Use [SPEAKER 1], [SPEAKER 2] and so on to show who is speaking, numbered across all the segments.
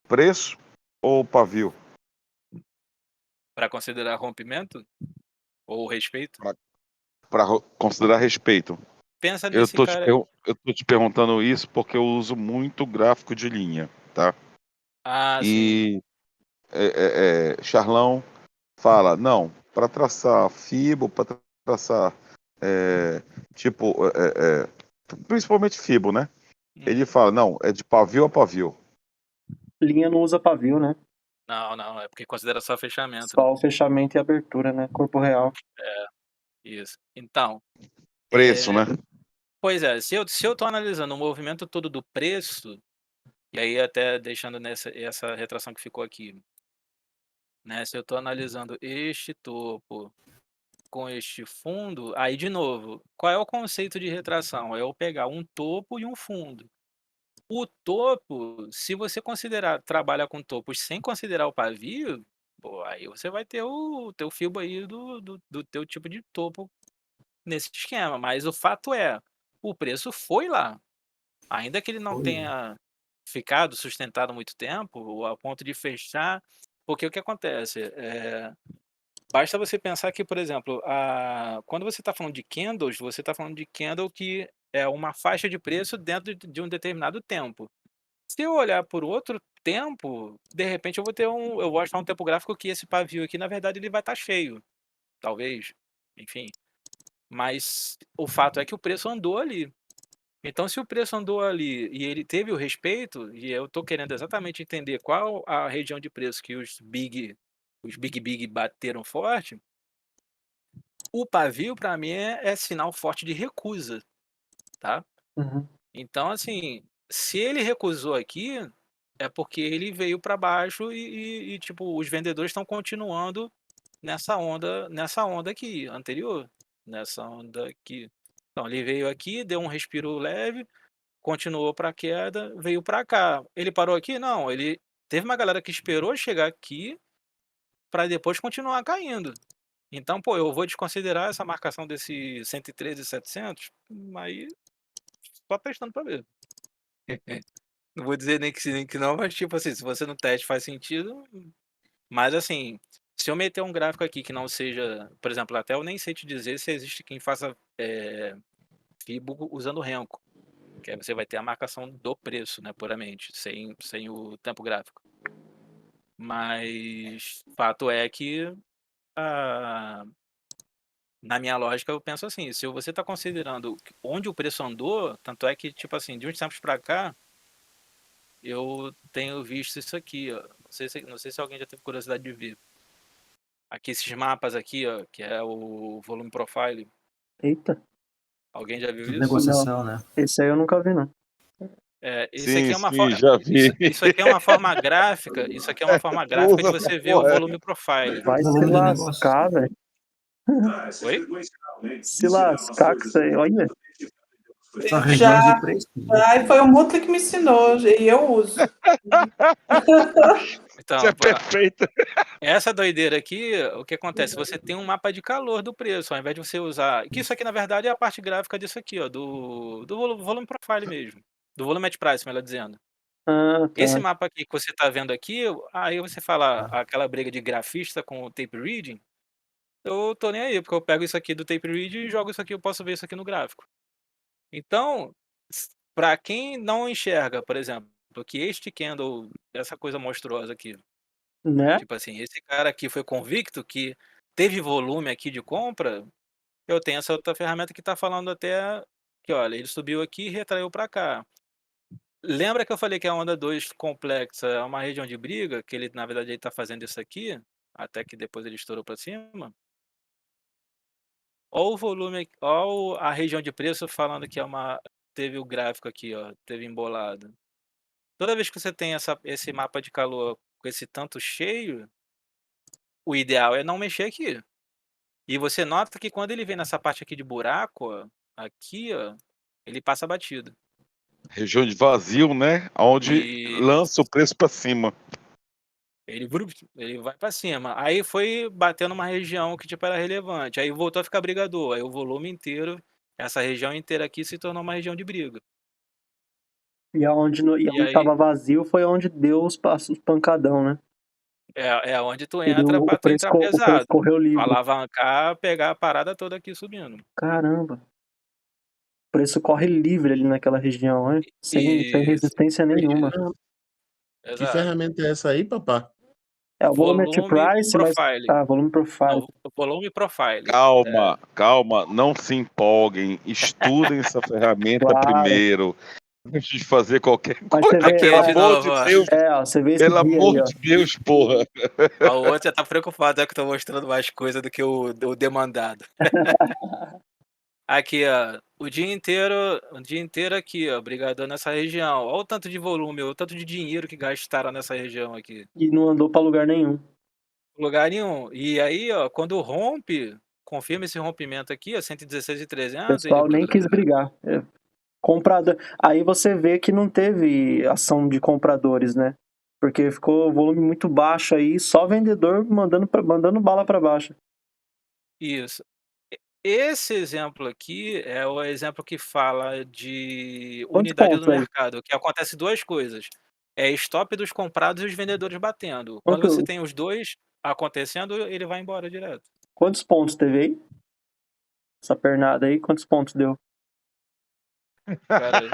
[SPEAKER 1] preço ou pavio?
[SPEAKER 2] Para considerar rompimento ou respeito?
[SPEAKER 1] Para considerar respeito.
[SPEAKER 2] Pensa
[SPEAKER 1] Eu
[SPEAKER 2] nesse
[SPEAKER 1] tô te
[SPEAKER 2] cara.
[SPEAKER 1] pergun eu tô te perguntando isso, porque eu uso muito gráfico de linha, tá.
[SPEAKER 2] Ah, sim.
[SPEAKER 1] E, Charlão fala: "Não, para traçar fibo, para traçar, eh, tipo, principalmente fibo, né". Ele
[SPEAKER 2] Uhum.
[SPEAKER 1] fala: "Não, é de pavio a pavio".
[SPEAKER 3] Linha não usa pavio, né?
[SPEAKER 2] Não, não, é porque considera só fechamento, né.
[SPEAKER 3] Só o fechamento e abertura, né? Corpo real.
[SPEAKER 2] É, isso. Então,
[SPEAKER 1] Preço, né.
[SPEAKER 2] pois é, se eu tô analisando o movimento todo do preço, e aí até deixando nessa essa retração que ficou aqui, né, se eu tô analisando este topo com este fundo, aí de novo, qual é o conceito de retração? É eu pegar um topo e um fundo. O topo, se você considerar trabalha com topos sem considerar o pavio, pô, aí você vai ter o teu fibo aí do teu tipo de topo nesse esquema, mas o fato é, o preço foi lá, ainda que ele não
[SPEAKER 4] Foi.
[SPEAKER 2] tenha ficado sustentado muito tempo, ou a ponto de fechar, porque o que acontece, basta você pensar que, por exemplo, quando você está falando de candles, você está falando de candle que é uma faixa de preço dentro de um determinado tempo. Se eu olhar por outro tempo, de repente eu vou achar um tempo gráfico que esse pavio aqui, na verdade, ele vai estar cheio, talvez, enfim. Mas o fato é que o preço andou ali. Então, se o preço andou ali e ele teve o respeito, e eu estou querendo exatamente entender qual a região de preço que os big bateram forte, o pavio para mim é sinal forte de recusa, tá.
[SPEAKER 3] Uhum.
[SPEAKER 2] Então, assim, se ele recusou aqui, é porque ele veio para baixo e, tipo, os vendedores estão continuando nessa onda aqui, anterior, nessa onda aqui. Então ele veio aqui, deu um respiro leve, continuou para queda, veio para cá. Ele parou aqui? Não, ele teve uma galera que esperou chegar aqui para depois continuar caindo. Então, pô, eu vou desconsiderar essa marcação desse 113.700, aí só testando para ver. Não vou dizer nem que sim, nem que não, mas tipo assim, se você no teste faz sentido, mas assim, se eu meter um gráfico aqui que não seja, por exemplo, até eu nem sei te dizer se existe quem faça Fibo usando Renko, que aí você vai ter a marcação do preço, né, puramente, sem o tempo gráfico. Mas fato é que ah, na minha lógica eu penso assim, se você está considerando onde o preço andou, tanto é que tipo assim, de uns tempos para cá eu tenho visto isso aqui, ó. Não sei se alguém já teve curiosidade de ver. Aqui esses mapas aqui, ó, que é o volume profile.
[SPEAKER 3] Eita.
[SPEAKER 2] Alguém já viu
[SPEAKER 4] De
[SPEAKER 2] isso?
[SPEAKER 4] negociação, né?
[SPEAKER 3] Esse aí eu nunca vi, não.
[SPEAKER 2] Esse aqui
[SPEAKER 1] Sim,
[SPEAKER 2] é uma
[SPEAKER 1] sim, já vi.
[SPEAKER 2] isso aqui é uma forma gráfica. Isso aqui é uma forma
[SPEAKER 1] Tu
[SPEAKER 2] gráfica
[SPEAKER 1] usa
[SPEAKER 2] de
[SPEAKER 1] essa
[SPEAKER 2] você ver o
[SPEAKER 1] porra,
[SPEAKER 2] volume profile.
[SPEAKER 3] Vai se
[SPEAKER 4] Volume de negócios.
[SPEAKER 3] lascar, velho.
[SPEAKER 2] Oi?
[SPEAKER 3] Se lascar com isso aí, olha.
[SPEAKER 4] São regiões de
[SPEAKER 5] Já,
[SPEAKER 4] preço, né?
[SPEAKER 5] já, e foi o Mutli que me ensinou, e eu uso.
[SPEAKER 1] Isso é
[SPEAKER 2] Então,
[SPEAKER 1] perfeito.
[SPEAKER 2] essa doideira aqui, o que acontece? Você tem um mapa de calor do preço, ao invés de você usar. Que isso aqui, na verdade, é a parte gráfica disso aqui, ó, do volume profile mesmo. Do volume at price, melhor dizendo.
[SPEAKER 3] Ah,
[SPEAKER 2] Esse
[SPEAKER 3] tá.
[SPEAKER 2] mapa aqui que você está vendo aqui, aí você fala aquela briga de grafista com o tape reading, eu tô nem aí, porque eu pego isso aqui do tape reading e jogo isso aqui, eu posso ver isso aqui no gráfico. Então, para quem não enxerga, por exemplo, que este candle, essa coisa monstruosa aqui,
[SPEAKER 3] Né?
[SPEAKER 2] tipo assim, esse cara aqui foi convicto que teve volume aqui de compra, eu tenho essa outra ferramenta que está falando até que, olha, ele subiu aqui e retraiu para cá. Lembra que eu falei que a onda 2 complexa é uma região de briga, que ele na verdade ele tá fazendo isso aqui, até que depois ele estourou para cima? Ó o volume, ó a região de preço falando que é uma, teve o gráfico aqui, ó, teve embolado. Toda vez que você tem esse mapa de calor com esse tanto cheio, o ideal é não mexer aqui. E você nota que quando ele vem nessa parte aqui de buraco, ó, aqui, ó, ele passa batido.
[SPEAKER 1] Região de vazio, né, aonde
[SPEAKER 2] E
[SPEAKER 1] lança o preço para cima.
[SPEAKER 2] ele vai para cima. Aí foi bater numa região que tipo era relevante. Aí voltou a ficar brigador. Aí o volume inteiro, essa região inteira aqui se tornou uma região de briga.
[SPEAKER 3] E
[SPEAKER 2] E
[SPEAKER 3] onde
[SPEAKER 2] aí
[SPEAKER 3] tava vazio foi onde deu os passos pancadão, né?
[SPEAKER 2] é onde tu
[SPEAKER 3] E
[SPEAKER 2] entra pra tu entrar
[SPEAKER 3] o preço
[SPEAKER 2] pesado.
[SPEAKER 3] correu
[SPEAKER 2] Tu
[SPEAKER 3] livre.
[SPEAKER 2] alavancar, pegar a parada toda aqui subindo.
[SPEAKER 3] Caramba. O preço corre livre ali naquela região, né? Sem
[SPEAKER 2] Isso,
[SPEAKER 3] resistência nenhuma.
[SPEAKER 2] isso,
[SPEAKER 6] Que
[SPEAKER 2] exato.
[SPEAKER 6] ferramenta é essa aí, papá?
[SPEAKER 3] É o volume
[SPEAKER 2] Volume
[SPEAKER 3] price, mas.
[SPEAKER 2] profile.
[SPEAKER 3] Ah, volume profile.
[SPEAKER 2] Não, volume profile.
[SPEAKER 1] Calma, calma, não se empolguem, estudem essa ferramenta
[SPEAKER 3] Claro.
[SPEAKER 1] primeiro, antes de fazer qualquer
[SPEAKER 3] Mas
[SPEAKER 1] coisa.
[SPEAKER 3] você vê,
[SPEAKER 2] Aqui,
[SPEAKER 1] Pelo
[SPEAKER 2] de
[SPEAKER 1] amor
[SPEAKER 2] novo,
[SPEAKER 1] de
[SPEAKER 2] ó.
[SPEAKER 1] Deus,
[SPEAKER 3] ó, você vê esse
[SPEAKER 1] pelo
[SPEAKER 3] dia
[SPEAKER 1] amor
[SPEAKER 3] aí, ó.
[SPEAKER 1] de Deus, porra.
[SPEAKER 2] Ó, o outro já tá preocupado, é que eu tô mostrando mais coisa do que o demandado. Aqui, ó, o dia inteiro aqui, ó, brigador nessa região. Olha o tanto de volume, o tanto de dinheiro que gastaram nessa região aqui.
[SPEAKER 3] E não andou pra lugar nenhum.
[SPEAKER 2] Lugar nenhum. E aí, ó, quando rompe, confirma esse rompimento aqui, ó, 116.300,
[SPEAKER 3] O pessoal nem quis brigar. Comprador. Aí você vê que não teve ação de compradores, né? Porque ficou o volume muito baixo aí, só vendedor mandando bala pra baixo.
[SPEAKER 2] Isso. Esse exemplo aqui é o exemplo que fala de
[SPEAKER 3] Quantos
[SPEAKER 2] unidade do
[SPEAKER 3] pontos aí?
[SPEAKER 2] mercado, que acontece duas coisas. É stop dos comprados e os vendedores batendo. Quando
[SPEAKER 3] Quanto-
[SPEAKER 2] você tem os dois acontecendo, ele vai embora direto.
[SPEAKER 3] Quantos pontos teve aí? Essa pernada aí, quantos pontos deu?
[SPEAKER 2] Cara,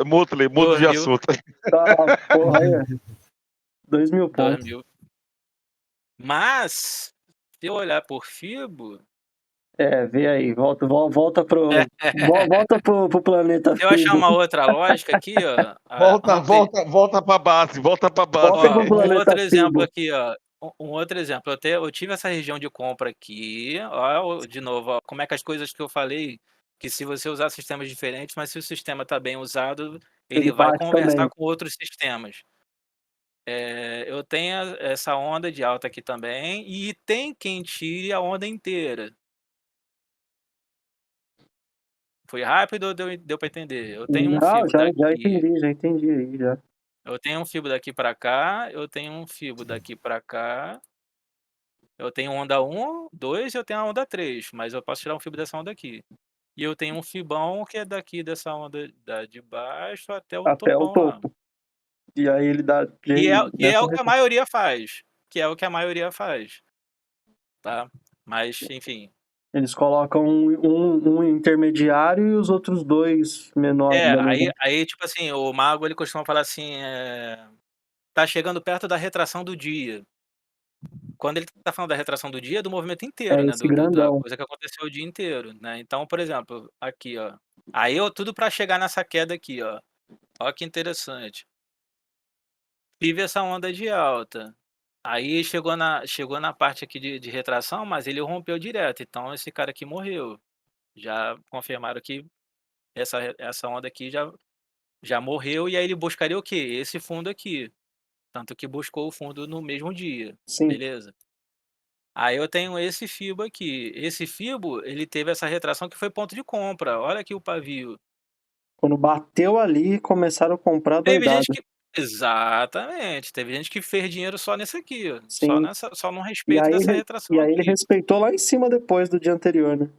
[SPEAKER 1] Mutley, muda de
[SPEAKER 2] 2.000,
[SPEAKER 1] assunto.
[SPEAKER 3] Tá, porra aí, 2.000 pontos.
[SPEAKER 2] 2.000. Mas, se eu olhar por FIBO,
[SPEAKER 3] Vê aí, volta pro planeta
[SPEAKER 2] se eu achar
[SPEAKER 3] Fibo.
[SPEAKER 2] uma outra lógica aqui, ó.
[SPEAKER 1] Volta pra base, volta pra base.
[SPEAKER 3] Volta
[SPEAKER 2] Ó,
[SPEAKER 3] pro
[SPEAKER 2] um
[SPEAKER 3] planeta
[SPEAKER 2] outro exemplo
[SPEAKER 3] Fibo.
[SPEAKER 2] aqui, ó. Um outro exemplo. Eu tive essa região de compra aqui. Ó, de novo, ó, como é que as coisas que eu falei, que se você usar sistemas diferentes, mas se o sistema está bem usado, ele vai
[SPEAKER 3] bate
[SPEAKER 2] conversar
[SPEAKER 3] também.
[SPEAKER 2] com outros sistemas. Eu tenho essa onda de alta aqui também, e tem quem tire a onda inteira. Foi rápido ou deu para entender? Eu tenho um
[SPEAKER 3] Não,
[SPEAKER 2] fio
[SPEAKER 3] já
[SPEAKER 2] daqui.
[SPEAKER 3] entendi aí, já.
[SPEAKER 2] Eu tenho um fio daqui para cá, eu tenho um fio daqui para cá. Eu tenho onda 1, 2 e eu tenho a onda 3, mas eu posso tirar um fio dessa onda aqui. E eu tenho um fibão que é daqui dessa onda de baixo até o
[SPEAKER 3] Até o
[SPEAKER 2] topão lá.
[SPEAKER 3] topo. E aí ele dá.
[SPEAKER 2] Que é o que a maioria faz. Que é o que a maioria faz. Tá? Mas, enfim.
[SPEAKER 3] Eles colocam um intermediário e os outros dois menores.
[SPEAKER 2] Aí, tipo assim, o mago ele costuma falar assim: tá chegando perto da retração do dia. Quando ele tá falando da retração do dia, é do movimento inteiro, né?
[SPEAKER 3] Esse
[SPEAKER 2] Da
[SPEAKER 3] grandão.
[SPEAKER 2] coisa que aconteceu o dia inteiro, né? Então, por exemplo, aqui, ó. Aí eu tudo para chegar nessa queda aqui, ó. Ó que interessante. Tive essa onda de alta. Aí chegou na parte aqui de retração, mas ele rompeu direto. Então esse cara aqui morreu. Já confirmaram que essa onda aqui já morreu. E aí ele buscaria o quê? Esse fundo aqui. Tanto que buscou o fundo no mesmo dia.
[SPEAKER 3] Sim.
[SPEAKER 2] Beleza? Aí eu tenho esse FIBO aqui. Esse FIBO, ele teve essa retração que foi ponto de compra. Olha aqui o pavio.
[SPEAKER 3] Quando bateu ali, começaram a comprar
[SPEAKER 2] Teve
[SPEAKER 3] doidado.
[SPEAKER 2] gente que. Exatamente. Teve gente que fez dinheiro só nesse aqui. Ó.
[SPEAKER 3] Sim.
[SPEAKER 2] Só no respeito dessa retração
[SPEAKER 3] E aí
[SPEAKER 2] aqui.
[SPEAKER 3] ele respeitou lá em cima depois do dia anterior, né?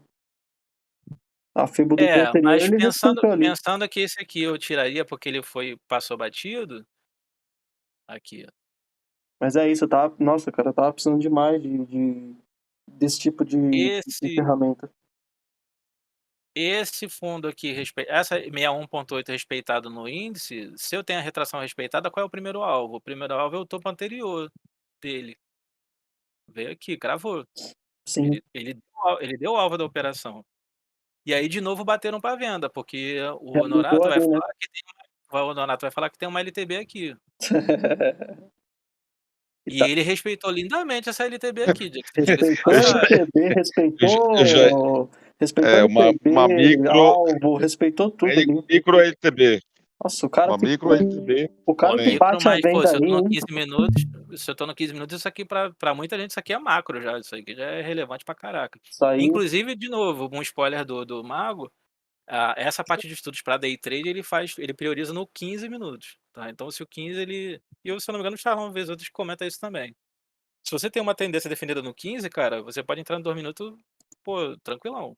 [SPEAKER 3] A FIBO do dia anterior
[SPEAKER 2] Mas
[SPEAKER 3] ele respeitou ali.
[SPEAKER 2] pensando que esse aqui eu tiraria porque ele passou batido. Aqui, ó.
[SPEAKER 3] Mas é isso, nossa, cara, eu tava precisando demais desse tipo de ferramenta.
[SPEAKER 2] Esse fundo aqui, essa 61.8 respeitado no índice, se eu tenho a retração respeitada, qual é o primeiro alvo? O primeiro alvo é o topo anterior dele. Veio aqui, cravou.
[SPEAKER 3] Sim.
[SPEAKER 2] Ele deu o alvo da operação. E aí, de novo, bateram para venda, porque o
[SPEAKER 3] Já
[SPEAKER 2] Honorato
[SPEAKER 3] mudou
[SPEAKER 2] vai
[SPEAKER 3] ali, né?
[SPEAKER 2] falar que tem uma LTB aqui.
[SPEAKER 3] E
[SPEAKER 2] E
[SPEAKER 3] tá.
[SPEAKER 2] ele respeitou lindamente essa LTB aqui.
[SPEAKER 3] Respeitou a LTB, respeitou
[SPEAKER 1] uma micro,
[SPEAKER 3] alvo, respeitou tudo ali.
[SPEAKER 1] micro LTB.
[SPEAKER 3] Nossa, o cara
[SPEAKER 1] Uma micro LTB.
[SPEAKER 3] o cara que bate a
[SPEAKER 2] Mas, pô,
[SPEAKER 3] venda
[SPEAKER 2] se eu tô
[SPEAKER 3] aí,
[SPEAKER 2] no
[SPEAKER 3] hein?
[SPEAKER 2] 15 minutos, isso aqui pra muita gente, isso aqui é macro já. Isso aqui já é relevante pra caraca.
[SPEAKER 3] Isso aí,
[SPEAKER 2] Inclusive, de novo, um spoiler do Mago, essa parte de estudos para day trade ele prioriza no 15 minutos. Tá? Então, se o 15 ele. E eu, se eu não me engano, o Charlão, vez outros comenta isso também. Se você tem uma tendência definida no 15, cara, você pode entrar no 2 minutos, pô, tranquilão.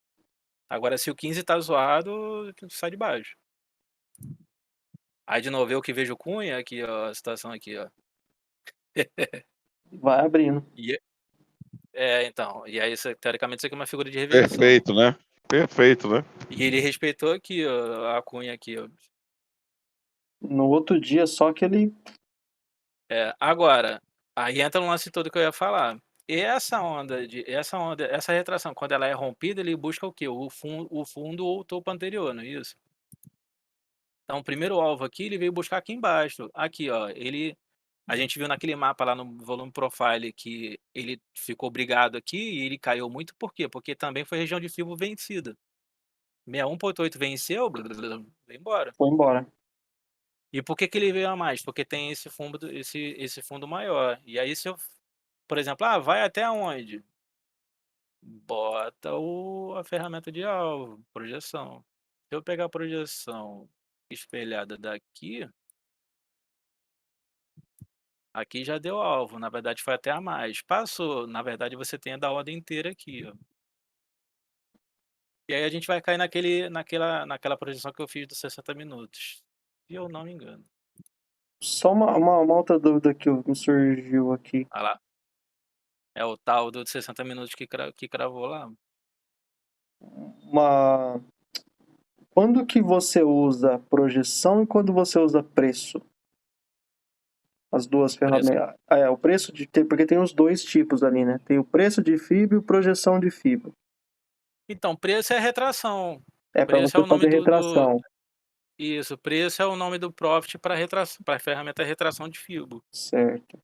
[SPEAKER 2] Agora, se o 15 tá zoado, sai de baixo. Aí de novo, eu que vejo Cunha, aqui, ó, a situação aqui, ó.
[SPEAKER 3] Vai abrindo.
[SPEAKER 2] Então, e aí, teoricamente, isso aqui é uma figura de reversão.
[SPEAKER 1] Perfeito, né? Perfeito, né?
[SPEAKER 2] E ele respeitou aqui, ó, a Cunha aqui, ó.
[SPEAKER 3] No outro dia, só que ele.
[SPEAKER 2] Agora, aí entra no lance todo que eu ia falar. Essa retração, quando ela é rompida, ele busca o quê? O fundo ou o topo anterior, não é isso? Então, o primeiro alvo aqui, ele veio buscar aqui embaixo. Aqui, ó, a gente viu naquele mapa lá no volume profile que ele ficou brigado aqui e ele caiu muito, por quê? Porque também foi região de FIBO vencida. 61.8 venceu, veio embora.
[SPEAKER 3] Foi embora.
[SPEAKER 2] E por que que ele veio a mais? Porque tem esse fundo maior. E aí, se eu, por exemplo, vai até onde? Bota a ferramenta de alvo, projeção. Se eu pegar a projeção espelhada daqui, aqui já deu alvo. Na verdade, foi até a mais. Passou. Na verdade, você tem a da ordem inteira aqui, ó. E aí a gente vai cair naquela projeção que eu fiz dos 60 minutos. Se eu não me engano.
[SPEAKER 3] Só uma outra dúvida que me surgiu aqui.
[SPEAKER 2] Olha lá. É o tal do 60 minutos que cravou lá.
[SPEAKER 3] Quando que você usa projeção e quando você usa preço? As duas ferramentas. O preço porque tem os dois tipos ali, né? Tem o preço de FIBO e projeção de FIBO.
[SPEAKER 2] Então, preço é retração.
[SPEAKER 3] Para
[SPEAKER 2] Preço
[SPEAKER 3] você
[SPEAKER 2] é o nome
[SPEAKER 3] fazer retração.
[SPEAKER 2] Isso, preço é o nome do profit para a ferramenta retração de FIBO.
[SPEAKER 3] Certo.